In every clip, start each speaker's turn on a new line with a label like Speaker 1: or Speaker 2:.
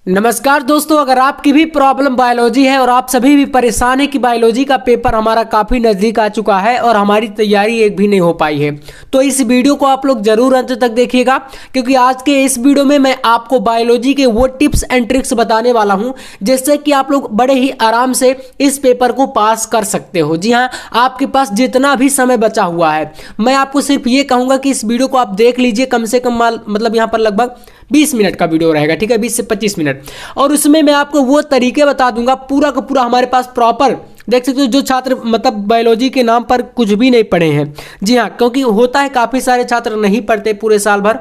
Speaker 1: नमस्कार दोस्तों, अगर आपकी भी प्रॉब्लम बायोलॉजी है और आप सभी भी परेशान हैं कि बायोलॉजी का पेपर हमारा काफ़ी नज़दीक आ चुका है और हमारी तैयारी एक भी नहीं हो पाई है, तो इस वीडियो को आप लोग जरूर अंत तक देखिएगा, क्योंकि आज के इस वीडियो में मैं आपको बायोलॉजी के वो टिप्स एंड ट्रिक्स बताने वाला हूं जिससे कि आप लोग बड़े ही आराम से इस पेपर को पास कर सकते हो। जी हाँ, आपके पास जितना भी समय बचा हुआ है, मैं आपको सिर्फ ये कहूँगा कि इस वीडियो को आप देख लीजिए। कम से कम मतलब यहाँ पर लगभग 20 मिनट का वीडियो रहेगा, ठीक है, 20 से 25 मिनट। और उसमें मैं आपको वो तरीके बता दूंगा पूरा का पूरा हमारे पास प्रॉपर। देख सकते हो जो छात्र मतलब बायोलॉजी के नाम पर कुछ भी नहीं पढ़े हैं, जी हाँ, क्योंकि होता है काफ़ी सारे छात्र नहीं पढ़ते पूरे साल भर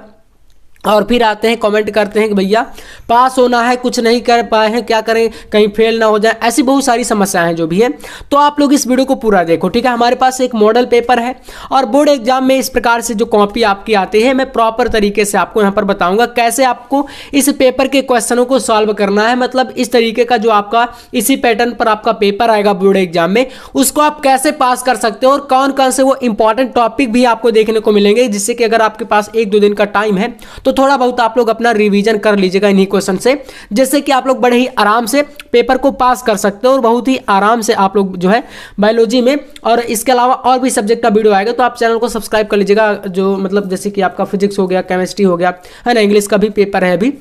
Speaker 1: और फिर आते हैं कमेंट करते हैं कि भैया पास होना है, कुछ नहीं कर पाए हैं, क्या करें, कहीं फेल ना हो जाए। ऐसी बहुत सारी समस्याएं हैं जो भी है, तो आप लोग इस वीडियो को पूरा देखो, ठीक है। हमारे पास एक मॉडल पेपर है और बोर्ड एग्जाम में इस प्रकार से जो कॉपी आपकी आती है, मैं प्रॉपर तरीके से आपको यहाँ पर बताऊंगा कैसे आपको इस पेपर के क्वेश्चनों को सॉल्व करना है। मतलब इस तरीके का जो आपका इसी पैटर्न पर आपका पेपर आएगा बोर्ड एग्जाम में, उसको आप कैसे पास कर सकते हो और कौन कौन से वो इंपॉर्टेंट टॉपिक भी आपको देखने को मिलेंगे, जिससे कि अगर आपके पास 1-2 दिन का टाइम है तो थोड़ा बहुत आप लोग अपना रिवीजन कर लीजिएगा इन्हीं क्वेश्चन से, जिससे कि आप लोग बड़े ही आराम से पेपर को पास कर सकते हो और बहुत ही आराम से आप लोग जो है बायोलॉजी में। और इसके अलावा और भी सब्जेक्ट का वीडियो आएगा, तो आप चैनल को सब्सक्राइब कर लीजिएगा। जो मतलब जैसे कि आपका फिजिक्स हो गया, केमिस्ट्री हो गया, है ना, इंग्लिश का भी पेपर है अभी,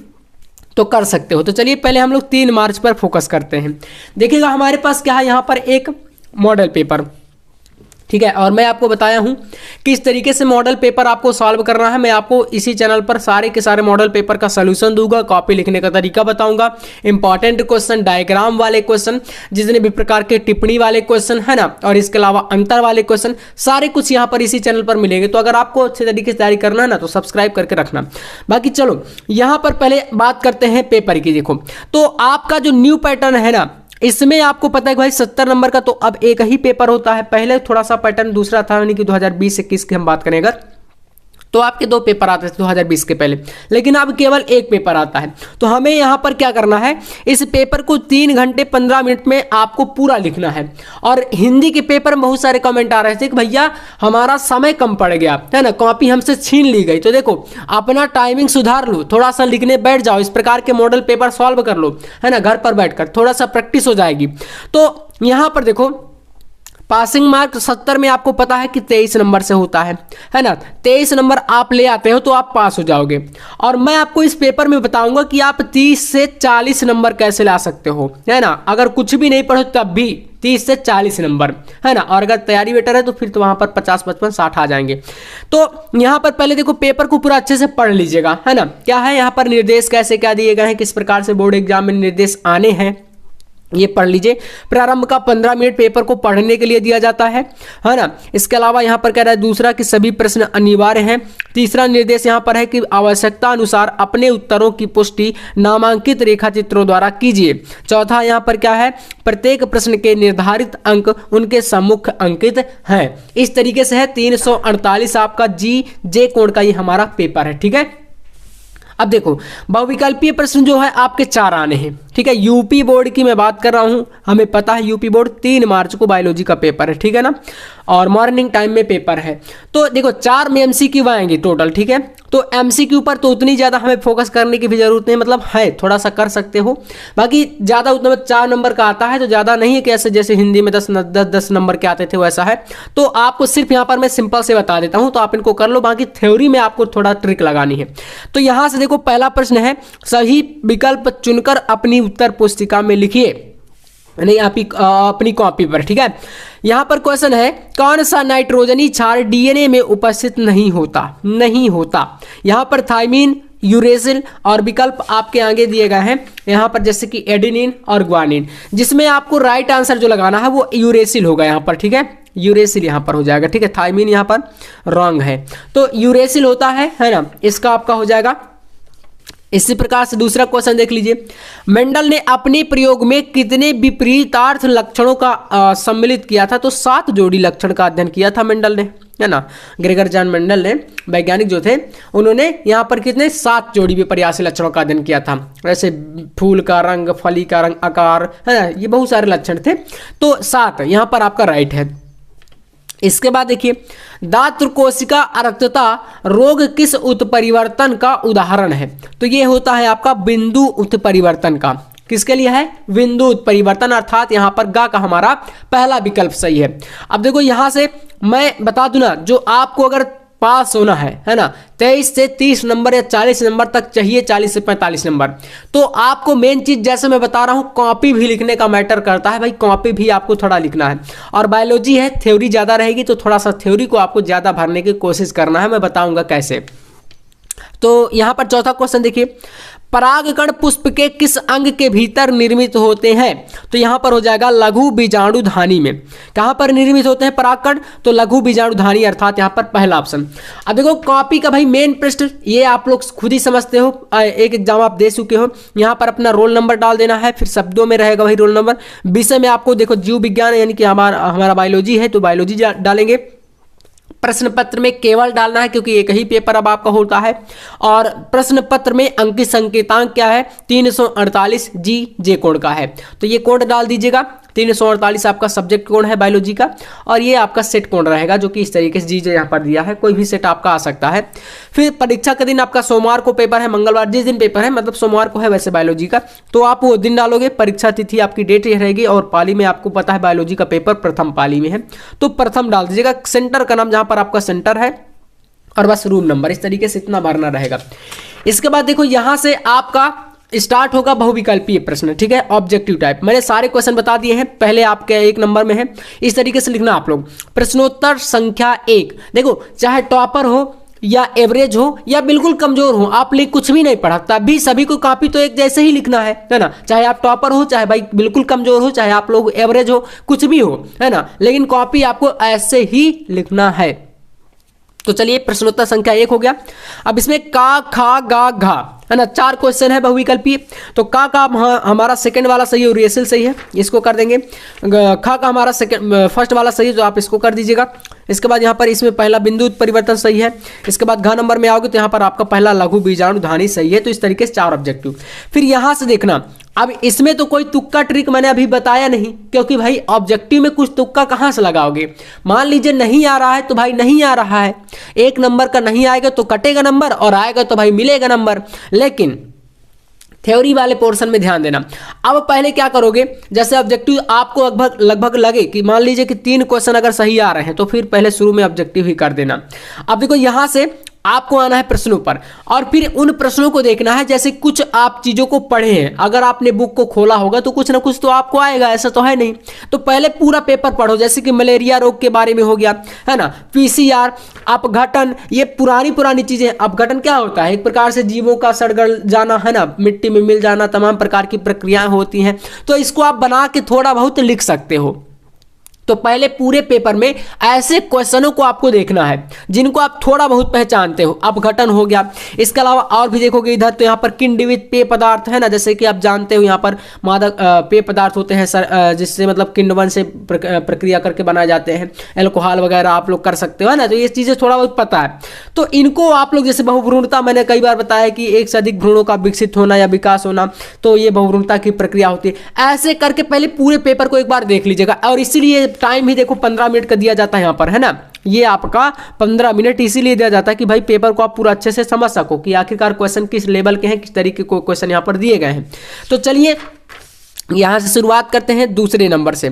Speaker 1: तो कर सकते हो। तो चलिए पहले हम लोग 3 मार्च पर फोकस करते हैं। देखिएगा हमारे पास क्या है, यहाँ पर एक मॉडल पेपर, ठीक है, और मैं आपको बताया हूं किस तरीके से मॉडल पेपर आपको सॉल्व करना है। मैं आपको इसी चैनल पर सारे के सारे मॉडल पेपर का सलूशन दूंगा, कॉपी लिखने का तरीका बताऊंगा, इंपॉर्टेंट क्वेश्चन, डायग्राम वाले क्वेश्चन, जितने भी प्रकार के टिप्पणी वाले क्वेश्चन है ना, और इसके अलावा अंतर वाले क्वेश्चन, सारे कुछ यहाँ पर इसी चैनल पर मिलेंगे। तो अगर आपको अच्छे तरीके से तैयारी करना है ना, तो सब्सक्राइब करके रखना। बाकी चलो यहाँ पर पहले बात करते हैं पेपर की। देखो तो आपका जो न्यू पैटर्न है ना, इसमें आपको पता है कि भाई 70 नंबर का तो अब एक ही पेपर होता है। पहले थोड़ा सा पैटर्न दूसरा था, यानी कि 2020-21 की हम बात करें अगर, तो आपके 2 पेपर आते थे 2020 के पहले, लेकिन अब केवल 1 पेपर आता है। तो हमें यहाँ पर क्या करना है, इस पेपर को 3 घंटे 15 मिनट में आपको पूरा लिखना है। और हिंदी के पेपर में बहुत सारे कमेंट आ रहे थे कि भैया हमारा समय कम पड़ गया है ना, कॉपी हमसे छीन ली गई। तो देखो अपना टाइमिंग सुधार लो, थोड़ा सा लिखने बैठ जाओ, इस प्रकार के मॉडल पेपर सॉल्व कर लो, है ना, घर पर बैठकर थोड़ा सा प्रैक्टिस हो जाएगी। तो यहाँ पर देखो पासिंग मार्क 70 में आपको पता है कि 23 नंबर से होता है ना, 23 नंबर आप ले आते हो तो आप पास हो जाओगे। और मैं आपको इस पेपर में बताऊंगा कि आप 30 से 40 नंबर कैसे ला सकते हो, है ना, अगर कुछ भी नहीं पढ़ो तब भी 30 से 40 नंबर, है ना, और अगर तैयारी बेटर है तो फिर तो वहां पर 50, 55, 60 आ जाएंगे। तो यहाँ पर पहले देखो पेपर को पूरा अच्छे से पढ़ लीजिएगा, है ना। क्या है यहाँ पर निर्देश कैसे क्या दिए गए हैं, किस प्रकार से बोर्ड एग्जाम में निर्देश आने हैं, ये पढ़ लीजिए। प्रारंभ का 15 मिनट पेपर को पढ़ने के लिए दिया जाता है ना। इसके अलावा यहाँ पर कह रहा है दूसरा कि सभी प्रश्न अनिवार्य हैं। तीसरा निर्देश यहाँ पर है कि आवश्यकता अनुसार अपने उत्तरों की पुष्टि नामांकित रेखा चित्रों द्वारा कीजिए। चौथा यहाँ पर क्या है, प्रत्येक प्रश्न के निर्धारित अंक उनके सम्मुख अंकित हैं। इस तरीके से है 348 आपका जे कोड का ये हमारा पेपर है, ठीक है। अब देखो बहुविकल्पीय प्रश्न जो है आपके 4 आने हैं, ठीक है। यूपी बोर्ड की मैं बात कर रहा हूं, हमें पता है यूपी बोर्ड 3 मार्च को बायोलॉजी का पेपर है, ठीक है ना, और मॉर्निंग टाइम में पेपर है। तो देखो 4 में MCQ आएंगे टोटल, ठीक है। तो MCQ पर तो उतनी ज़्यादा हमें फोकस करने की भी जरूरत नहीं, मतलब है थोड़ा सा कर सकते हो, बाकी ज़्यादा उतना 4 नंबर का आता है, तो ज़्यादा नहीं है कि ऐसे जैसे हिंदी में 10 नंबर के आते थे वैसा है। तो आपको सिर्फ यहाँ पर मैं सिंपल से बता देता हूँ, तो आप इनको कर लो, बाकी थ्योरी में आपको थोड़ा ट्रिक लगानी है। तो यहाँ से देखो पहला प्रश्न है, सही विकल्प चुनकर अपनी उत्तर पुस्तिका में लिखिए, नहीं अपनी कॉपी पर, ठीक है। यहां पर क्वेश्चन है, कौन सा नाइट्रोजनी क्षार DNA में उपस्थित नहीं होता। यहां पर थाइमिन, यूरेसिल और विकल्प आपके आगे दिए गए हैं, यहां पर जैसे कि एडेनिन और ग्वानिन, जिसमें आपको राइट आंसर जो लगाना है वो यूरेसिल होगा यहाँ पर, ठीक है, यूरेसिल यहाँ पर हो जाएगा, ठीक है। थाइमिन यहाँ पर रॉन्ग है, तो यूरेसिल होता है ना, इसका आपका हो जाएगा। इसी प्रकार से दूसरा क्वेश्चन देख लीजिए, मेंडल ने अपने प्रयोग में कितने विपरीतार्थ लक्षणों का सम्मिलित किया था। तो 7 जोड़ी लक्षण का अध्ययन किया था मेंडल ने, है ना, ग्रेगर जॉन मेंडल ने, वैज्ञानिक जो थे, उन्होंने यहाँ पर कितने 7 जोड़ी विपर्यासी लक्षणों का अध्ययन किया था। जैसे फूल का रंग, फली का रंग, आकार, है ना, ये बहुत सारे लक्षण थे। तो 7 यहाँ पर आपका राइट है। इसके बाद देखिए, दात्र कोशिका अरक्तता रोग किस उत्परिवर्तन का उदाहरण है? तो ये होता है आपका बिंदु उत्परिवर्तन का। किसके लिए है? बिंदु उत्परिवर्तन, अर्थात यहाँ पर गा का हमारा पहला विकल्प सही है। अब देखो यहाँ से मैं बता दूं ना, जो आपको अगर पास होना है ना, 23 से 30 नंबर या 40 नंबर तक चाहिए, 40 से 45 नंबर, तो आपको मेन चीज जैसे मैं बता रहा हूं, कॉपी भी लिखने का मैटर करता है भाई, कॉपी भी आपको थोड़ा लिखना है। और बायोलॉजी है, थ्योरी ज्यादा रहेगी, तो थोड़ा सा थ्योरी को आपको ज्यादा भरने की कोशिश करना है, मैं बताऊंगा कैसे। तो यहां पर चौथा क्वेश्चन देखिए, परागकण पुष्प के किस अंग के भीतर निर्मित होते हैं? तो यहां पर हो जाएगा लघु बीजाणुधानी में। कहां पर निर्मित होते हैं परागकण? तो लघु बीजाणुधानी, अर्थात यहां पर पहला ऑप्शन। अब देखो कॉपी का भाई मेन प्रश्न ये आप लोग खुद ही समझते हो, एक एग्जाम आप दे चुके हो। यहां पर अपना रोल नंबर डाल देना है, फिर शब्दों में रहेगा भाई रोल नंबर। विषय में आपको देखो जीव विज्ञान यानी कि हमारा बायोलॉजी है, तो बायोलॉजी डालेंगे। प्रश्न पत्र में केवल डालना है, क्योंकि एक ही पेपर अब आपका होता है। और प्रश्न पत्र में अंकित संकेतांक क्या है? 348 जे कोड का है, तो ये कोड डाल दीजिएगा। 348 आपका सब्जेक्ट कोड है बायोलॉजी का, और ये आपका सेट कोड रहेगा, जो कि इस तरीके से जो यहाँ पर दिया है, कोई भी सेट आपका आ सकता है। फिर परीक्षा का दिन आपका सोमवार को पेपर है, मंगलवार जिस दिन पेपर है मतलब सोमवार को है वैसे बायोलॉजी का, तो आप वो दिन डालोगे। परीक्षा तिथि आपकी डेट रहेगी, और पाली में आपको पता है बायोलॉजी का पेपर प्रथम पाली में है, तो प्रथम डाल दीजिएगा। सेंटर का नाम जहां पर आपका सेंटर है, और बस रूम नंबर, इस तरीके से इतना भरना रहेगा। इसके बाद देखो यहां से आपका स्टार्ट होगा बहुविकल्पीय प्रश्न, ठीक है, ऑब्जेक्टिव टाइप। मैंने सारे क्वेश्चन बता दिए हैं, पहले आपके 1 नंबर में है, इस तरीके से लिखना आप लोग। प्रश्नोत्तर संख्या 1, देखो चाहे टॉपर हो या एवरेज हो या बिल्कुल कमजोर हो, आप लिख कुछ भी नहीं पढ़ा, तभी सभी को कॉपी तो एक जैसे ही लिखना है ना। चाहे आप टॉपर हो, चाहे भाई बिल्कुल कमजोर हो, चाहे आप लोग एवरेज हो, कुछ भी हो, है ना, लेकिन कॉपी आपको ऐसे ही लिखना है। तो चलिए प्रश्नोत्तर संख्या 1 हो गया। अब इसमें का, खा, गा, घा, है ना, 4 क्वेश्चन है बहुविकल्पीय। तो का हमारा सेकंड वाला सही है, यूरेसिल सही है, इसको कर देंगे। खा का हमारा फर्स्ट वाला सही है, तो आप इसको कर दीजिएगा। इसके बाद यहाँ पर इसमें पहला बिंदु परिवर्तन सही है। इसके बाद घ नंबर में आओगे तो यहाँ पर आपका पहला लघु बीजाणुधानी सही है। तो इस तरीके से 4 ऑब्जेक्टिव। फिर यहाँ से देखना, अब इसमें तो कोई तुक्का ट्रिक मैंने अभी बताया नहीं, क्योंकि भाई ऑब्जेक्टिव में कुछ तुक्का कहाँ से लगाओगे। मान लीजिए नहीं आ रहा है तो भाई नहीं आ रहा है, 1 नंबर का नहीं आएगा तो कटेगा नंबर, और आएगा तो भाई मिलेगा नंबर। लेकिन थ्योरी वाले पोर्शन में ध्यान देना। अब पहले क्या करोगे, जैसे ऑब्जेक्टिव आपको लगभग लगे कि मान लीजिए कि 3 क्वेश्चन अगर सही आ रहे हैं, तो फिर पहले शुरू में ऑब्जेक्टिव ही कर देना। अब देखो यहां से आपको आना है प्रश्नों पर, और फिर उन प्रश्नों को देखना है। जैसे कुछ आप चीजों को पढ़े हैं, अगर आपने बुक को खोला होगा तो कुछ ना कुछ तो आपको आएगा, ऐसा तो है नहीं। तो पहले पूरा पेपर पढ़ो, जैसे कि मलेरिया रोग के बारे में हो गया, है ना, PCR, अपघटन, ये पुरानी चीजें। अपघटन क्या होता है? एक प्रकार से जीवों का सड़ जाना, है ना, मिट्टी में मिल जाना, तमाम प्रकार की प्रक्रियाएं होती हैं। तो इसको आप बना के थोड़ा बहुत लिख सकते हो। तो पहले पूरे पेपर में ऐसे क्वेश्चनों को आपको देखना है जिनको आप थोड़ा बहुत पहचानते हो। अपघटन हो गया, इसके अलावा और भी देखोगे इधर, तो यहाँ पर किण्वित पेय पदार्थ है ना, जैसे कि आप जानते हो यहाँ पर मादक पेय पदार्थ होते हैं सर, जिससे मतलब किण्वन से प्रक्रिया करके बनाए जाते हैं। एल्कोहल वगैरह आप लोग कर सकते हो, है ना, तो ये चीजें थोड़ा बहुत पता है। तो इनको आप लोग, जैसे बहुभ्रूणता, मैंने कई बार बताया कि 1 से अधिक भ्रूणों का विकसित होना या विकास होना, तो ये बहुभ्रूणता की प्रक्रिया होती है। ऐसे करके पहले पूरे पेपर को एक बार देख लीजिएगा। और इसीलिए टाइम ही देखो 15 मिनट का दिया जाता है यहाँ पर, है ना, ये आपका 15 मिनट इसीलिए दिया जाता है कि भाई पेपर को आप पूरा अच्छे से समझ सको कि आखिरकार क्वेश्चन किस लेवल के हैं, किस तरीके को क्वेश्चन यहाँ पर दिए गए हैं। तो चलिए यहां से शुरुआत करते हैं दूसरे नंबर से,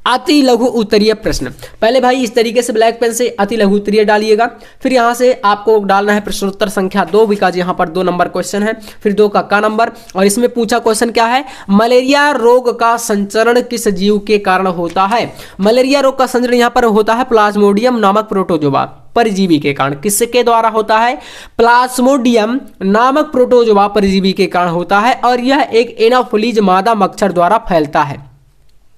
Speaker 1: अति लघु उत्तरीय प्रश्न। पहले भाई इस तरीके से ब्लैक पेन से अति लघु उत्तरीय डालिएगा। फिर यहां से आपको डालना है प्रश्नोत्तर संख्या 2, बिकॉज यहां पर 2 नंबर क्वेश्चन है। फिर 2 का नंबर, और इसमें पूछा क्वेश्चन क्या है, मलेरिया रोग का संचरण किस जीव के कारण होता है? मलेरिया रोग का संचरण यहां पर होता है प्लाज्मोडियम नामक प्रोटोजोआ परजीवी के कारण। किसके द्वारा होता है? प्लाज्मोडियम नामक प्रोटोजोआ परजीवी के कारण होता है, और यह एक एनाफिलीज मादा मच्छर द्वारा फैलता है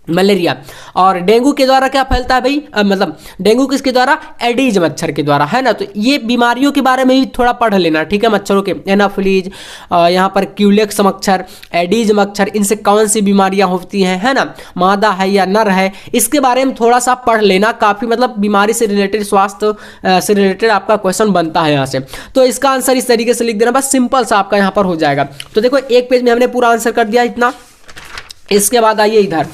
Speaker 1: मलेरिया। और डेंगू के द्वारा क्या फैलता है भाई, मतलब डेंगू किसके द्वारा? एडीज मच्छर के द्वारा, है ना। तो ये बीमारियों के बारे में भी थोड़ा पढ़ लेना, ठीक है, मच्छरों के, एनाफिलीज, यहाँ पर क्यूलेक्स मच्छर, एडीज मच्छर, इनसे कौन सी बीमारियां होती हैं, है ना, मादा है या नर है, इसके बारे में थोड़ा सा पढ़ लेना। काफी मतलब बीमारी से रिलेटेड, स्वास्थ्य से रिलेटेड आपका क्वेश्चन बनता है यहाँ से। तो इसका आंसर इस तरीके से लिख देना, बस सिंपल सा आपका यहाँ पर हो जाएगा। तो देखो 1 पेज में हमने पूरा आंसर कर दिया इतना। इसके बाद आइए इधर,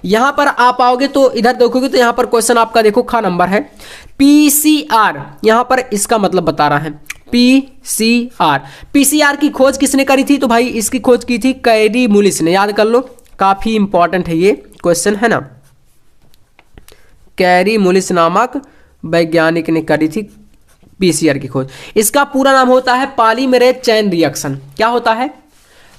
Speaker 1: यहां पर आप आओगे तो इधर देखोगे तो यहां पर क्वेश्चन आपका देखो खा नंबर है पीसीआर, यहां पर इसका मतलब बता रहा है पीसीआर। पीसीआर की खोज किसने करी थी? तो भाई इसकी खोज की थी कैरी मुलिस ने, याद कर लो, काफी इंपॉर्टेंट है ये क्वेश्चन है ना। कैरी मुलिस नामक वैज्ञानिक ने करी थी पीसीआर की खोज। इसका पूरा नाम होता है पॉलीमरेज चेन रिएक्शन। क्या होता है?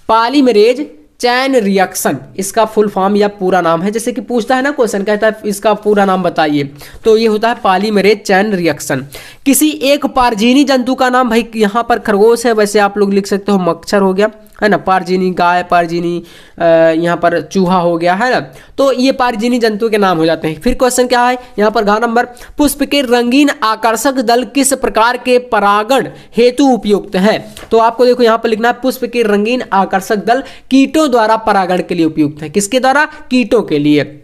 Speaker 1: पॉलीमरेज चैन रिएक्शन, इसका फुल फॉर्म या पूरा नाम है। जैसे कि पूछता है ना क्वेश्चन, कहता है इसका पूरा नाम बताइए, तो ये होता है पॉलीमरेज चैन रिएक्शन। किसी एक परजीवी जंतु का नाम, भाई यहाँ पर खरगोश है, वैसे आप लोग लिख सकते हो मच्छर हो गया है ना, परजीवी गाय, परजीवी यहाँ पर चूहा हो गया है ना, तो ये परजीवी जंतु के नाम हो जाते हैं। फिर क्वेश्चन क्या है यहाँ पर घ नंबर, पुष्प के रंगीन आकर्षक दल किस प्रकार के परागण हेतु उपयुक्त है? तो आपको देखो यहाँ पर लिखना है पुष्प के रंगीन आकर्षक दल कीटों द्वारा परागण के लिए उपयुक्त है। किसके द्वारा? कीटों के लिए।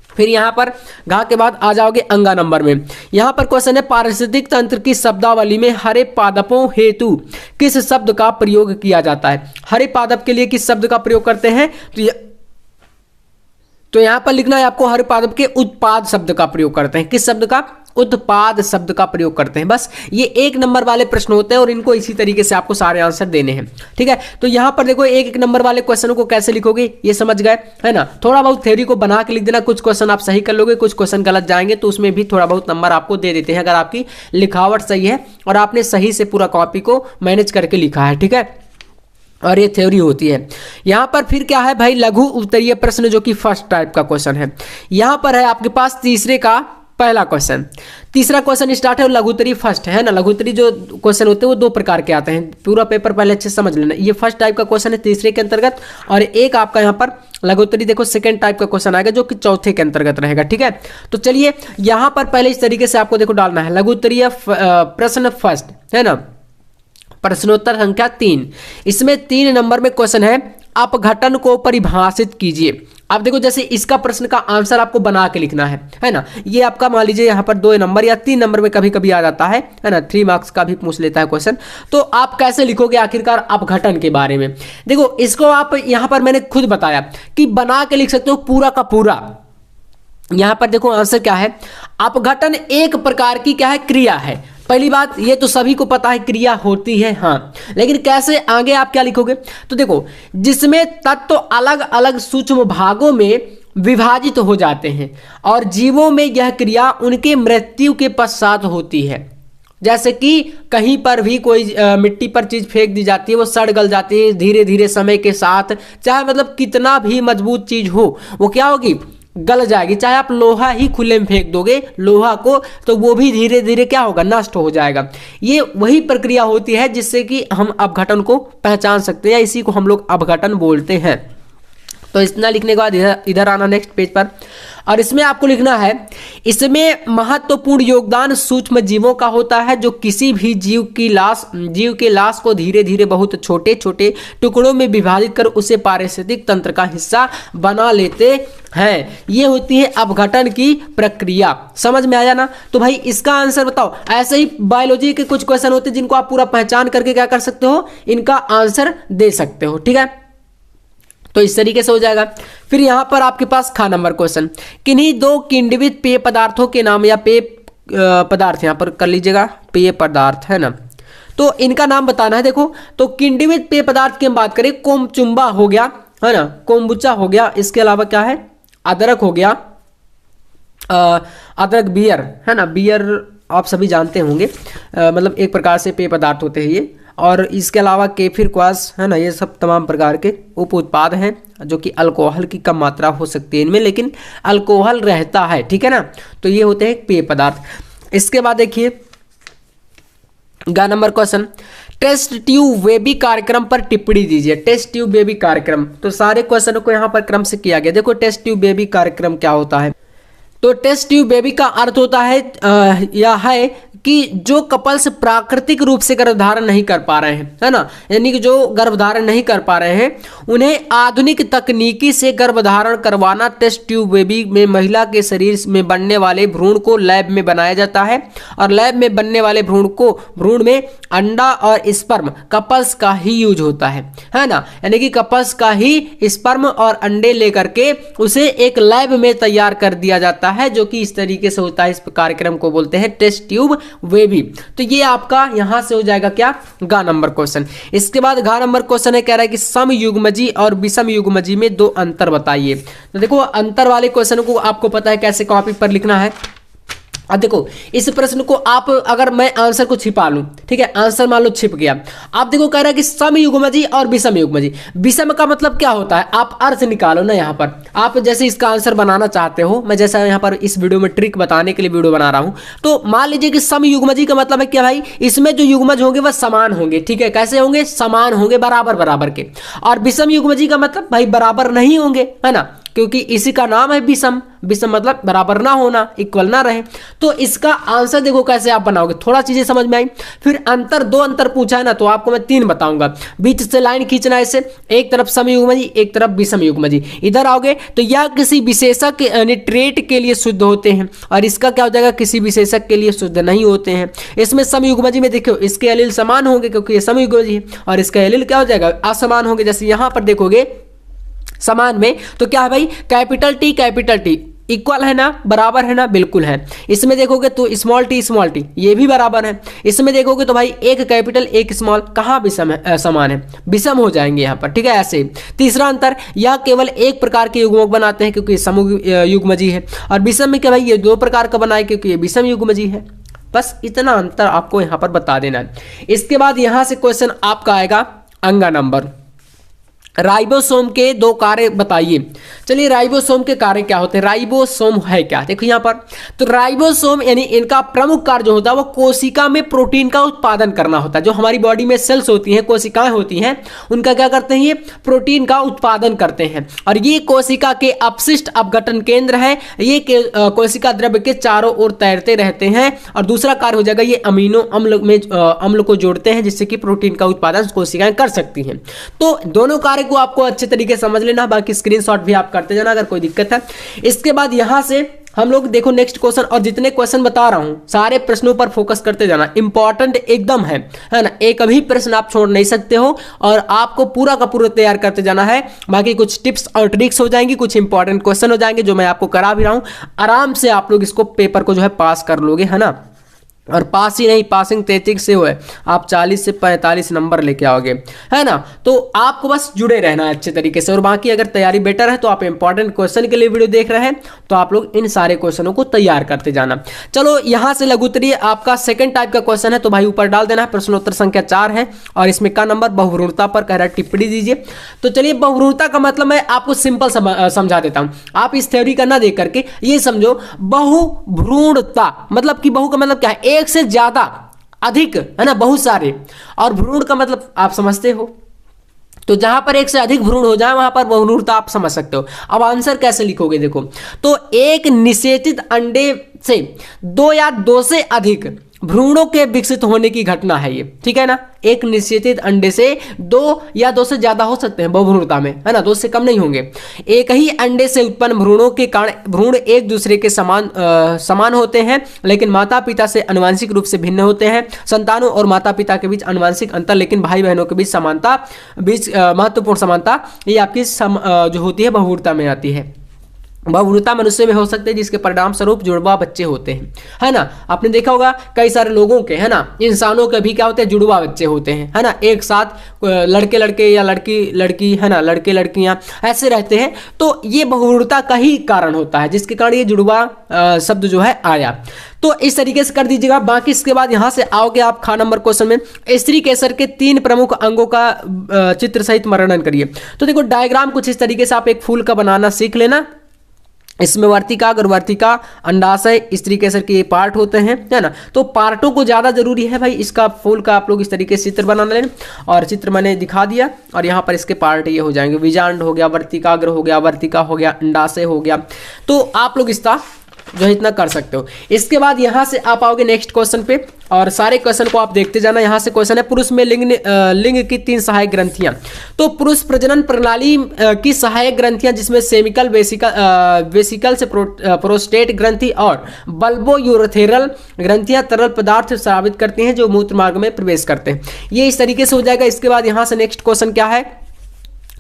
Speaker 1: फिर यहाँ पर घा के बाद आ जाओगे अंगा नंबर में। यहाँ पर क्वेश्चन है पारिस्थितिक तंत्र की शब्दावली में हरे पादपों हेतु किस शब्द का प्रयोग किया जाता है? हरे पादप के लिए किस शब्द का प्रयोग करते हैं? तो यहाँ पर लिखना है आपको हरे पादप के उत्पाद शब्द का प्रयोग करते हैं। किस शब्द का? उत्पाद शब्द का प्रयोग करते हैं। बस ये 1 नंबर वाले प्रश्न होते हैं और इनको इसी तरीके से आपको सारे आंसर देने हैं, ठीक है। तो यहाँ पर देखो 1 नंबर वाले क्वेश्चनों को कैसे लिखोगे ये समझ गए है ना। थोड़ा बहुत थ्योरी को बना के लिख देना, कुछ क्वेश्चन आप सही कर लोगे, कुछ क्वेश्चन गलत जाएंगे तो उसमें भी थोड़ा बहुत नंबर आपको दे देते हैं, अगर आपकी लिखावट सही है और आपने सही से पूरा कॉपी को मैनेज करके लिखा है, ठीक है। और ये थ्योरी होती है। यहाँ पर फिर क्या है भाई, लघु उत्तरीय प्रश्न, जो कि फर्स्ट टाइप का क्वेश्चन है। यहाँ पर है आपके पास तीसरे का पहला क्वेश्चन। तीसरा क्वेश्चन स्टार्ट है, लघुत्तरी फर्स्ट है ना। लघुत्तरी जो क्वेश्चन होते हैं वो 2 प्रकार के आते हैं, पूरा पेपर पहले अच्छे से समझ लेना। ये फर्स्ट टाइप का क्वेश्चन है तीसरे के अंतर्गत, और एक आपका यहाँ पर लघुत्तरी देखो सेकंड टाइप का क्वेश्चन आएगा जो कि चौथे के अंतर्गत रहेगा, ठीक है। तो चलिए यहाँ पर पहले इस तरीके से आपको देखो डालना है, लघुत्तरीय प्रश्न फर्स्ट है ना, प्रश्नोत्तर संख्या 3। इसमें 3 नंबर में क्वेश्चन है, अपघटन को परिभाषित कीजिए। अब देखो जैसे इसका प्रश्न का आंसर आपको बना के लिखना है ना। ये आपका मान लीजिए यहाँ पर 2 नंबर या 3 नंबर में कभी कभी आ जाता है ना, 3 मार्क्स का भी पूछ लेता है क्वेश्चन। तो आप कैसे लिखोगे आखिरकार अपघटन के बारे में? देखो इसको आप यहाँ पर मैंने खुद बताया कि बना के लिख सकते हो पूरा का पूरा। यहाँ पर देखो आंसर क्या है, अपघटन एक प्रकार की क्या है, क्रिया है। पहली बात ये तो सभी को पता है क्रिया होती है, हाँ, लेकिन कैसे आगे आप क्या लिखोगे? तो देखो जिसमें तत्व अलग अलग सूक्ष्म भागों में विभाजित हो जाते हैं और जीवों में यह क्रिया उनके मृत्यु के पश्चात होती है। जैसे कि कहीं पर भी कोई मिट्टी पर चीज फेंक दी जाती है, वो सड़ गल जाती है धीरे धीरे समय के साथ, चाहे मतलब कितना भी मजबूत चीज हो वो क्या होगी, गल जाएगी। चाहे आप लोहा ही खुले में फेंक दोगे लोहा को, तो वो भी धीरे धीरे क्या होगा, नष्ट हो जाएगा। ये वही प्रक्रिया होती है जिससे कि हम अपघटन को पहचान सकते हैं, इसी को हम लोग अपघटन बोलते हैं। तो इतना लिखने के बाद इधर आना नेक्स्ट पेज पर, और इसमें आपको लिखना है, इसमें महत्वपूर्ण योगदान सूक्ष्म जीवों का होता है जो किसी भी जीव के लाश को धीरे धीरे बहुत छोटे छोटे टुकड़ों में विभाजित कर उसे पारिस्थितिक तंत्र का हिस्सा बना लेते हैं। ये होती है अपघटन की प्रक्रिया। समझ में आया ना? तो भाई इसका आंसर बताओ। ऐसे ही बायोलॉजी के कुछ क्वेश्चन होते हैं जिनको आप पूरा पहचान करके क्या कर सकते हो, इनका आंसर दे सकते हो, ठीक है। तो इस तरीके से हो जाएगा। फिर यहां पर आपके पास खा नंबर क्वेश्चन, किन्हीं 2 किण्वित पेय पदार्थों के नाम या पेय पदार्थ, यहां पर कर लीजिएगा पेय पदार्थ है ना, तो इनका नाम बताना है। देखो तो किण्वित पेय पदार्थ की हम बात करें, कोमचुम्बा हो गया है ना, कोम्बुचा हो गया, इसके अलावा क्या है, अदरक हो गया, अदरक बियर है ना, बियर आप सभी जानते होंगे, मतलब एक प्रकार से पेय पदार्थ होते हैं ये। और इसके अलावा केफिर, क्वास है ना, ये सब तमाम प्रकार के उप उत्पाद हैं जो कि अल्कोहल की कम मात्रा हो सकती है इनमें, लेकिन अल्कोहल रहता है, ठीक है ना। तो ये होते हैं पेय पदार्थ। इसके बाद देखिए गा number question, test tube baby कार्यक्रम पर टिप्पणी दीजिए। टेस्ट ट्यूब बेबी कार्यक्रम, तो सारे क्वेश्चनों को यहाँ पर क्रम से किया गया। देखो टेस्ट ट्यूब बेबी कार्यक्रम क्या होता है, तो टेस्ट ट्यूब बेबी का अर्थ होता है या है कि जो कपल्स प्राकृतिक रूप से गर्भधारण नहीं कर पा रहे हैं, है ना, यानी कि जो गर्भधारण नहीं कर पा रहे हैं, उन्हें आधुनिक तकनीकी से गर्भधारण करवाना। टेस्ट ट्यूब बेबी में महिला के शरीर में बनने वाले भ्रूण को लैब में बनाया जाता है और लैब में बनने वाले भ्रूण में अंडा और स्पर्म कपल्स का ही यूज होता है ना, यानी कि कपल्स का ही स्पर्म और अंडे लेकर के उसे एक लैब में तैयार कर दिया जाता है, जो कि इस तरीके से होता है। इस कार्यक्रम को बोलते हैं टेस्ट ट्यूब बेबी। तो ये आपका यहां से हो जाएगा क्या, ग नंबर क्वेश्चन। इसके बाद घ नंबर क्वेश्चन है, कह रहा है कि समयुग्मजी और विषमयुग्मजी में दो अंतर बताइए। तो देखो अंतर वाले क्वेश्चन को आपको पता है कैसे कॉपी पर लिखना है। अब देखो इस प्रश्न को आप, अगर मैं आंसर को छिपा लूं, ठीक है, आंसर मान लो छिप गया। आप देखो कह रहा है कि समयुग्मजी और विषमयुग्मजी। विषम का मतलब क्या होता है, आप अर्थ निकालो ना। यहाँ पर आप जैसे इसका आंसर बनाना चाहते हो, मैं जैसा यहाँ पर इस वीडियो में ट्रिक बताने के लिए वीडियो बना रहा हूं, तो मान लीजिए कि समयुग्मजी का मतलब है क्या भाई, इसमें जो युग्मज होंगे वह समान होंगे, ठीक है, कैसे होंगे, समान होंगे, बराबर बराबर के। और विषमयुग्मजी का मतलब भाई बराबर नहीं होंगे, है ना, क्योंकि इसी का नाम है विषम। विषम मतलब बराबर ना होना, इक्वल ना रहे। तो इसका आंसर देखो कैसे आप बनाओगे, थोड़ा चीजें समझ में आई। फिर अंतर, दो अंतर पूछा है ना, तो आपको मैं तीन बताऊंगा। बीच से लाइन खींचना है इसे, एक तरफ समयुग्मजी एक तरफ विषमयुग्मजी। इधर आओगे तो यह किसी विशेषक यानी ट्रेट के लिए शुद्ध होते हैं और इसका क्या हो जाएगा, किसी विशेषक के लिए शुद्ध नहीं होते हैं। इसमें समयुग्मजी में देखो इसके एलील समान होंगे क्योंकि ये समयुग्मजी है, और इसका एलील क्या हो जाएगा, असमान होंगे। जैसे यहां पर देखोगे समान में तो क्या है भाई, कैपिटल टी इक्वल है ना, बराबर है ना, बिल्कुल है। इसमें देखोगे तो स्मॉल टी ये भी बराबर है। इसमें देखोगे तो भाई एक कैपिटल एक स्मॉल, कहाँ विषम है, समान है, विषम हो जाएंगे यहाँ पर, ठीक है। ऐसे तीसरा अंतर, यह केवल एक प्रकार के युग्मक बनाते हैं क्योंकि समयुग्मजी है, और विषम में क्या भाई ये दो प्रकार का बनाए क्योंकि ये विषम युग्मजी है। बस इतना अंतर आपको यहाँ पर बता देना है। इसके बाद यहाँ से क्वेश्चन आपका आएगा अंगा नंबर, राइबोसोम के दो कार्य बताइए। चलिए राइबोसोम के कार्य क्या होते हैं, राइबोसोम है क्या, देखो यहाँ पर। तो राइबोसोम यानी इनका प्रमुख कार्य जो होता है वो कोशिका में प्रोटीन का उत्पादन करना होता है। जो हमारी बॉडी में सेल्स होती हैं, कोशिकाएं होती हैं, उनका क्या करते हैं, ये प्रोटीन का उत्पादन करते हैं। और ये कोशिका के अपशिष्ट अपघटन केंद्र है। ये कोशिका द्रव्य के चारों ओर तैरते रहते हैं। और दूसरा कार्य हो जाएगा, ये अमीनो अम्ल में अम्ल को जोड़ते हैं जिससे कि प्रोटीन का उत्पादन कोशिकाएं कर सकती हैं। तो दोनों कार्य को आपको अच्छे तरीके से समझ लेना, बाकी स्क्रीनशॉट भी आप करते जाना अगर कोई दिक्कत है। इसके बाद यहां से हम लोग देखो नेक्स्ट क्वेश्चन, और जितने क्वेश्चन बता रहा हूं सारे प्रश्नों पर फोकस करते जाना, इंपॉर्टेंट एकदम है ना। एक भी प्रश्न आप छोड़ नहीं सकते हो और आपको पूरा का पूरा तैयार करते जाना है। बाकी कुछ टिप्स और ट्रिक्स हो जाएंगी, कुछ इंपॉर्टेंट क्वेश्चन हो जाएंगे जो मैं आपको करा भी रहा हूं। आराम से आप लोग इसको पेपर को जो है पास कर लोगे, है ना। और पास ही नहीं, पासिंग 33 से हुए, आप 40 से 45 नंबर लेके आओगे, है ना। तो आपको बस जुड़े रहना है अच्छे तरीके से। और बाकी अगर तैयारी बेटर है तो आप इंपॉर्टेंट क्वेश्चन के लिए वीडियो देख रहे हैं तो आप लोग इन सारे क्वेश्चनों को तैयार करते जाना। चलो यहां से लघुत्तरीय आपका सेकंड टाइप का क्वेश्चन है, तो भाई ऊपर डाल देना है। प्रश्नोत्तर संख्या 4 है और इसमें का नंबर बहुभ्रूणता पर कह रहा है, टिप्पणी दीजिए। तो चलिए बहुभ्रूणता का मतलब मैं आपको सिंपल समझा देता हूं। आप इस थ्योरी का ना देख करके ये समझो, बहुभ्रूणता मतलब कि बहु का मतलब क्या है, एक से ज्यादा, अधिक, है ना, बहुत सारे। और भ्रूण का मतलब आप समझते हो, तो जहां पर एक से अधिक भ्रूण हो जाए वहां पर बहुभ्रूणता आप समझ सकते हो। अब आंसर कैसे लिखोगे, देखो तो एक निषेचित अंडे से दो या दो से अधिक भ्रूणों के विकसित होने की घटना है ये, ठीक है ना। एक निषेचित अंडे से दो या दो से ज्यादा हो सकते हैं बहुभ्रूणता में, है ना, दो से कम नहीं होंगे। एक ही अंडे से उत्पन्न भ्रूणों के कारण भ्रूण एक दूसरे के समान होते हैं, लेकिन माता पिता से आनुवंशिक रूप से भिन्न होते हैं। संतानों और माता पिता के बीच आनुवंशिक अंतर, लेकिन भाई बहनों के बीच समानता, महत्वपूर्ण समानता, ये आपकी जो होती है बहुभ्रूणता में आती है। बहुभ्रूणता मनुष्य में हो सकते हैं जिसके परिणाम स्वरूप जुड़वा बच्चे होते हैं, है ना। आपने देखा होगा कई सारे लोगों के, है ना, इंसानों के भी क्या होते हैं, जुड़वा बच्चे होते हैं, है ना। एक साथ लड़के लड़के या लड़की लड़की, है ना, लड़के लड़कियां ऐसे रहते हैं। तो ये बहुभ्रूणता का ही कारण होता है जिसके कारण ये जुड़वा शब्द जो है आया। तो इस तरीके से कर दीजिएगा। बाकी इसके बाद यहां से आओगे आप खा नंबर क्वेश्चन में, स्त्री केसर के 3 प्रमुख अंगों का चित्र सहित वर्णन करिए। तो देखो डायग्राम कुछ इस तरीके से आप एक फूल का बनाना सीख लेना। इसमें वर्तिका, गर्भवर्तिका, अंडाशय, स्त्री केसर के ये पार्ट होते हैं, है ना। तो पार्टों को ज्यादा जरूरी है भाई, इसका फूल का आप लोग इस तरीके से चित्र बना लें। और चित्र मैंने दिखा दिया और यहाँ पर इसके पार्ट ये हो जाएंगे, बीजांड हो गया, वर्तिकाग्र हो गया, वर्तिका हो गया, अंडाशय हो गया। तो आप लोग इसका जो है इतना कर सकते हो। इसके बाद यहाँ से आप आओगे नेक्स्ट क्वेश्चन पे और सारे क्वेश्चन को आप देखते जाना। यहाँ से क्वेश्चन है पुरुष में लिंग की 3 सहायक ग्रंथियां। तो पुरुष प्रजनन प्रणाली की सहायक ग्रंथियां जिसमें सेमिकल वेसिकल से प्रोस्टेट ग्रंथि और बल्बो यूरेथ्रल ग्रंथियां तरल पदार्थ स्रावित करती हैं जो मूत्र मार्ग में प्रवेश करते हैं। ये इस तरीके से हो जाएगा। इसके बाद यहाँ से नेक्स्ट क्वेश्चन क्या है,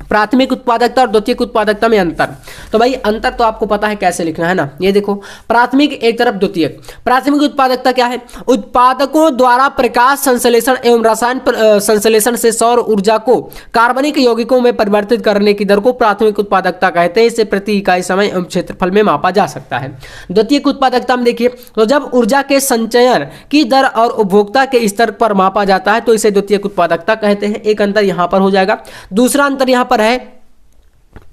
Speaker 1: प्राथमिक उत्पादकता और द्वितीयक उत्पादकता में अंतर। तो भाई अंतर तो आपको पता है कैसे लिखना है ना, ये देखो प्राथमिक एक तरफ द्वितीयक। प्राथमिक उत्पादकता क्या है, उत्पादकों द्वारा प्रकाश संश्लेषण एवं रसायन संश्लेषण से सौर ऊर्जा को कार्बनिक यौगिकों में परिवर्तित करने की दर को प्राथमिक उत्पादकता कहते हैं। इसे प्रति इकाई समय एवं क्षेत्रफल में मापा जा सकता है। द्वितीयक उत्पादकता में देखिए तो जब ऊर्जा के संचयन की दर और उपभोक्ता के स्तर पर मापा जाता है तो इसे द्वितीयक उत्पादकता कहते हैं। एक अंतर यहां पर हो जाएगा। दूसरा अंतर यहां पर है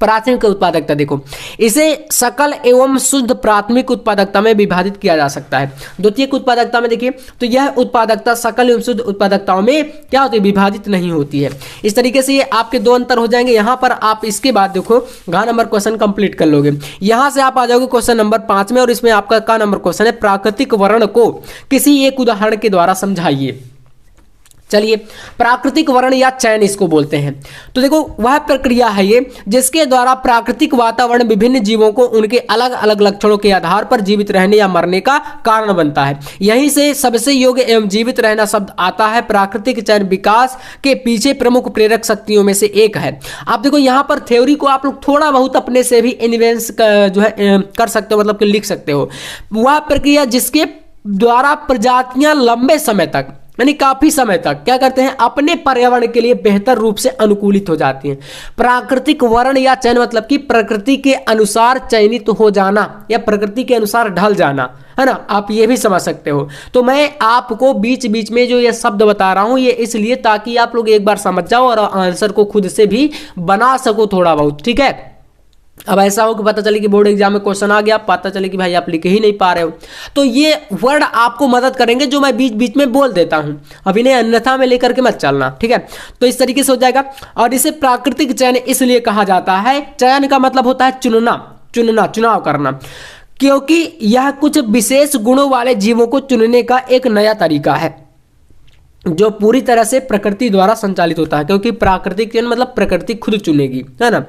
Speaker 1: प्राथमिक उत्पादकता। देखो इसे सकल एवं शुद्ध प्राथमिक उत्पादकता में विभाजित किया जा सकता है। द्वितीयक उत्पादकता में देखिए तो यह उत्पादकता सकल एवं शुद्ध उत्पादकताओं में क्या होती है, विभाजित नहीं होती है। इस तरीके से ये आपके 2 अंतर हो जाएंगे। यहां पर आप इसके बाद देखो घ नंबर क्वेश्चन कंप्लीट कर लोगे। यहां से आप आ जाओगे क्वेश्चन नंबर 5 में और इसमें आपका क नंबर क्वेश्चन है प्राकृतिक वर्ण को किसी एक उदाहरण के द्वारा समझाइए। चलिए प्राकृतिक वर्ण या चयन इसको बोलते हैं। तो देखो वह प्रक्रिया है ये जिसके द्वारा प्राकृतिक वातावरण विभिन्न जीवों को उनके अलग अलग लक्षणों के आधार पर जीवित रहने या मरने का कारण बनता है। यहीं से सबसे योग्य एवं जीवित रहना शब्द आता है। प्राकृतिक चयन विकास के पीछे प्रमुख प्रेरक शक्तियों में से एक है। आप देखो यहाँ पर थ्योरी को आप लोग थोड़ा बहुत अपने से भी इन्वेंस जो है कर सकते हो, मतलब कि लिख सकते हो। वह प्रक्रिया जिसके द्वारा प्रजातियां लंबे समय तक यानी काफी समय तक क्या करते हैं, अपने पर्यावरण के लिए बेहतर रूप से अनुकूलित हो जाती हैं। प्राकृतिक वर्ण या चयन मतलब कि प्रकृति के अनुसार चयनित हो जाना या प्रकृति के अनुसार ढल जाना, है ना। आप ये भी समझ सकते हो। तो मैं आपको बीच बीच में जो ये शब्द बता रहा हूं ये इसलिए ताकि आप लोग एक बार समझ जाओ और आंसर को खुद से भी बना सको थोड़ा बहुत, ठीक है। अब ऐसा हो कि पता चले कि बोर्ड एग्जाम में क्वेश्चन आ गया, पता चले कि भाई आप लिख ही नहीं पा रहे हो, तो ये वर्ड आपको मदद करेंगे जो मैं बीच बीच में बोल देता हूं। अभी नहीं, अन्यथा में लेकर के मत चलना, ठीक है। तो इस तरीके से हो जाएगा। और इसे प्राकृतिक चयन इसलिए कहा जाता है, चयन का मतलब होता है चुनाव करना, क्योंकि यह कुछ विशेष गुणों वाले जीवों को चुनने का एक नया तरीका है जो पूरी तरह से प्रकृति द्वारा संचालित होता है। क्योंकि प्राकृतिक चयन मतलब प्रकृति खुद चुनेगी, है ना।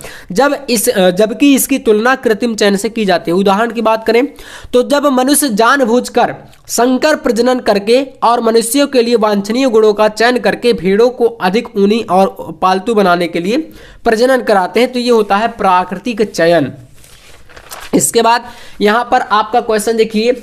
Speaker 1: जबकि इसकी तुलना कृत्रिम चयन से की जाती है। उदाहरण की बात करें तो जब मनुष्य जानबूझकर संकर प्रजनन करके और मनुष्यों के लिए वांछनीय गुणों का चयन करके भेड़ों को अधिक ऊनी और पालतू बनाने के लिए प्रजनन कराते हैं तो ये होता है प्राकृतिक चयन। इसके बाद यहां पर आपका क्वेश्चन देखिए,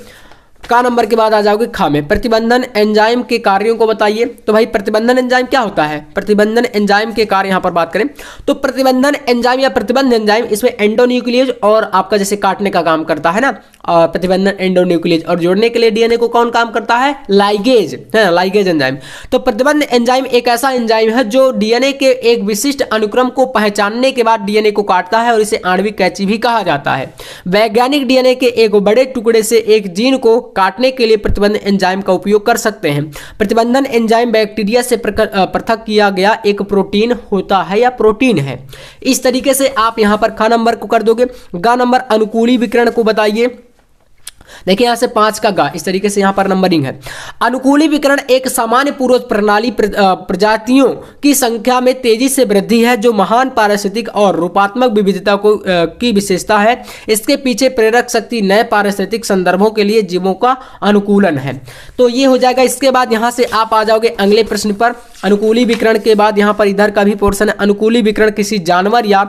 Speaker 1: का नंबर के बाद आ जाओगे खा में, प्रतिबंधन एंजाइम के कार्यों को बताइए। तो भाई प्रतिबंधन एंजाइम क्या होता है, प्रतिबंधन एंजाइम के कार्य यहां पर बात करें तो प्रतिबंधन एंजाइम या प्रतिबंध एंजाइम इसमें एंडोन्यूक्लियेज और आपका जैसे काटने का काम करता है ना, और प्रतिबंधन एंडोन्यूक्लियेज, और जोड़ने के लिए डीएनए को कौन काम करता है, लाइगेज, है ना, लाइगेज एंजाइम। तो प्रतिबंध एंजाइम एक ऐसा एंजाइम है जो डीएनए के एक विशिष्ट अनुक्रम को पहचानने के बाद डीएनए को काटता है और इसे आणविक कैंची भी कहा जाता है। वैज्ञानिक डीएनए के एक बड़े टुकड़े से एक जीन को काटने के लिए प्रतिबंध एंजाइम का उपयोग कर सकते हैं। प्रतिबंधन एंजाइम बैक्टीरिया से पृथक किया गया एक प्रोटीन होता है या प्रोटीन है। इस तरीके से आप यहां पर ख नंबर को कर दोगे। ग नंबर अनुकूली विकिरण को बताइए। देखिए यहां से 5 का गा, इस तरीके से यहां पर नंबरिंग है। अनुकूली विकिरण एक सामान्य पूर्वज प्रणाली प्रजातियों की संख्या में तेजी से वृद्धि है जो महान पारिस्थितिक और रूपात्मक विविधता को की विशेषता है। इसके पीछे प्रेरक शक्ति नए पारिस्थितिक संदर्भों के लिए जीवों का अनुकूलन है। तो ये हो जाएगा। इसके बाद यहां से आप आ जाओगे अगले प्रश्न पर। अनुकूली विकिरण के बाद यहां पर इधर का भी पोर्शन है। अनुकूली विकिरण किसी जानवर या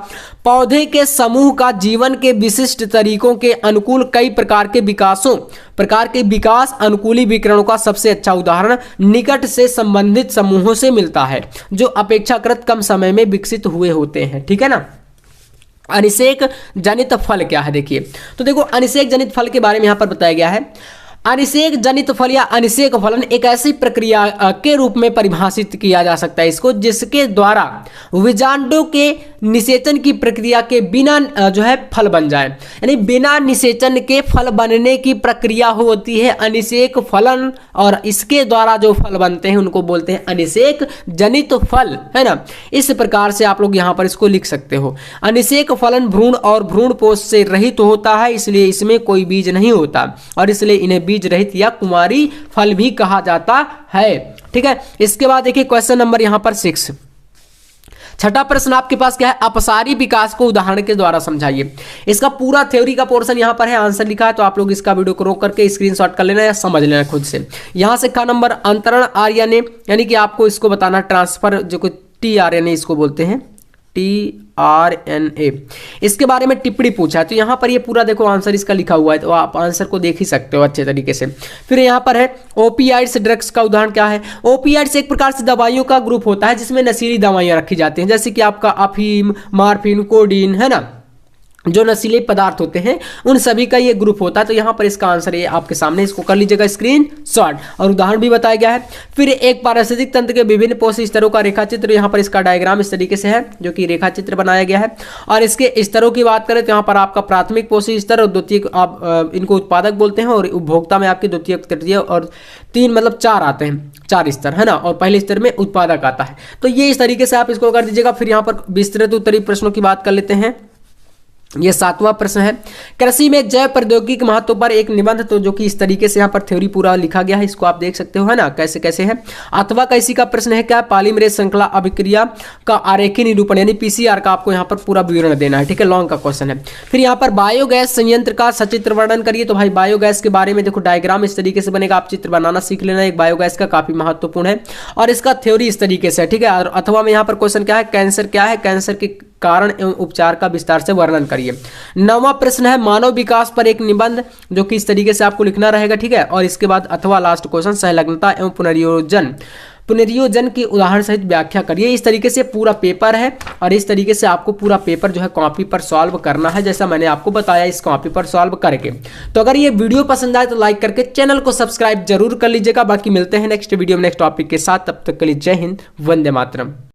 Speaker 1: पौधे के समूह का जीवन के विशिष्ट तरीकों के अनुकूल कई प्रकार के विकास अनुकूली विकिरणों का सबसे अच्छा उदाहरण निकट से संबंधित समूहों से मिलता है जो अपेक्षाकृत कम समय में विकसित हुए होते हैं, ठीक है ना। अनिषेक जनित फल क्या है देखिए। तो देखो अनिषेक जनित फल के बारे में यहां पर बताया गया है। अनिषेक जनित फल या अनिषेक फलन एक ऐसी प्रक्रिया के रूप में परिभाषित किया जा सकता है इसको, जिसके द्वारा विजांडों के निषेचन की प्रक्रिया के बिना जो है फल बन जाए, यानी बिना निषेचन के फल बनने की प्रक्रिया होती है अनिषेक फलन, और इसके द्वारा जो फल बनते हैं उनको बोलते हैं अनिषेक जनित फल, है ना। इस प्रकार से आप लोग यहाँ पर इसको लिख सकते हो। अनिषेक फलन भ्रूण और भ्रूणपोष से रहित होता है, इसलिए इसमें कोई बीज नहीं होता और इसलिए इन्हें बीज रहित या कुमारी फल भी कहा जाता है। ठीक है, इसके बाद देखिए क्वेश्चन नंबर यहां पर 6, छठा प्रश्न आपके पास क्या है, अपसारी विकास को उदाहरण के द्वारा समझाइए। इसका पूरा थ्योरी का पोर्शन यहां पर है, आंसर लिखा है, तो आप लोग इसका वीडियो को रोक करके स्क्रीनशॉट कर लेना या समझ लेना खुद से। यहां से का नंबर अंतरण आरएनए, यानी कि आपको इसको बताना ट्रांसफर, जो कि टीआरएनए इसको बोलते हैं, टीआरएनए, इसके बारे में टिप्पणी पूछा है। तो यहाँ पर ये पूरा देखो आंसर इसका लिखा हुआ है, तो आप आंसर को देख ही सकते हो अच्छे तरीके से। फिर यहाँ पर है ओपियाइड्स ड्रग्स का उदाहरण क्या है। ओपियाइड्स एक प्रकार से दवाइयों का ग्रुप होता है जिसमें नशीली दवाइयाँ रखी जाती हैं, जैसे कि आपका अफीम, मार्फिन, कोडीन, है ना, जो नशीले पदार्थ होते हैं उन सभी का ये ग्रुप होता है। तो यहाँ पर इसका आंसर ये आपके सामने, इसको कर लीजिएगा स्क्रीनशॉट, और उदाहरण भी बताया गया है। फिर एक पारिस्थितिक तंत्र के विभिन्न पोषक स्तरों का रेखा चित्र, यहाँ पर इसका डायग्राम इस तरीके से है, जो कि रेखा चित्र बनाया गया है। और इसके स्तरों की बात करें तो यहाँ पर आपका प्राथमिक पोषक स्तर और द्वितीयक, आप इनको उत्पादक बोलते हैं, और उपभोक्ता में आपके द्वितीयक, तृतीय और 3 मतलब 4 आते हैं, 4 स्तर, है ना, और पहले स्तर में उत्पादक आता है। तो ये इस तरीके से आप इसको कर दीजिएगा। फिर यहाँ पर विस्तृत उत्तरीय प्रश्नों की बात कर लेते हैं। ये 7वां प्रश्न है, कृषि में जैव प्रौद्योगिकी के महत्व पर एक निबंध, तो जो कि इस तरीके से यहाँ पर थ्योरी पूरा लिखा गया है, इसको आप देख सकते हो, है ना, कैसे कैसे है। अथवा का इसी का प्रश्न है क्या, पॉलीमरेज श्रृंखला अभिक्रिया का आरेखीय निरूपण, यानी पीसीआर का आपको यहाँ पर पूरा विवरण देना है। ठीक है, लॉन्ग का क्वेश्चन है। फिर यहाँ पर बायोगैस संयंत्र का सचित्र वर्णन करिए। तो भाई बायोगैस के बारे में देखो डायग्राम इस तरीके से बनेगा, आप चित्र बनाना सीख लेना, एक बायोगैस का काफी महत्वपूर्ण है, और इसका थ्योरी इस तरीके से है। ठीक है, और अथवा में यहाँ पर क्वेश्चन क्या है, कैंसर क्या है, कैंसर के कारण एवं उपचार का विस्तार से वर्णन करिए। 9वां प्रश्न है, मानव विकास पर एक निबंध, जो कि इस तरीके से आपको लिखना रहेगा। ठीक है, और इसके बाद अथवा लास्ट क्वेश्चन, सहलग्नता एवं पुनर्योजन की उदाहरण सहित व्याख्या करिए। इस तरीके से पूरा पेपर है, और इस तरीके से आपको पूरा पेपर जो है कॉपी पर सॉल्व करना है, जैसा मैंने आपको बताया इस कॉपी पर सॉल्व करके। तो अगर ये वीडियो पसंद आए तो लाइक करके चैनल को सब्सक्राइब जरूर कर लीजिएगा। बाकी मिलते हैं नेक्स्ट वीडियो में नेक्स्ट टॉपिक के साथ, तब तक के लिए जय हिंद, वंदे मातरम।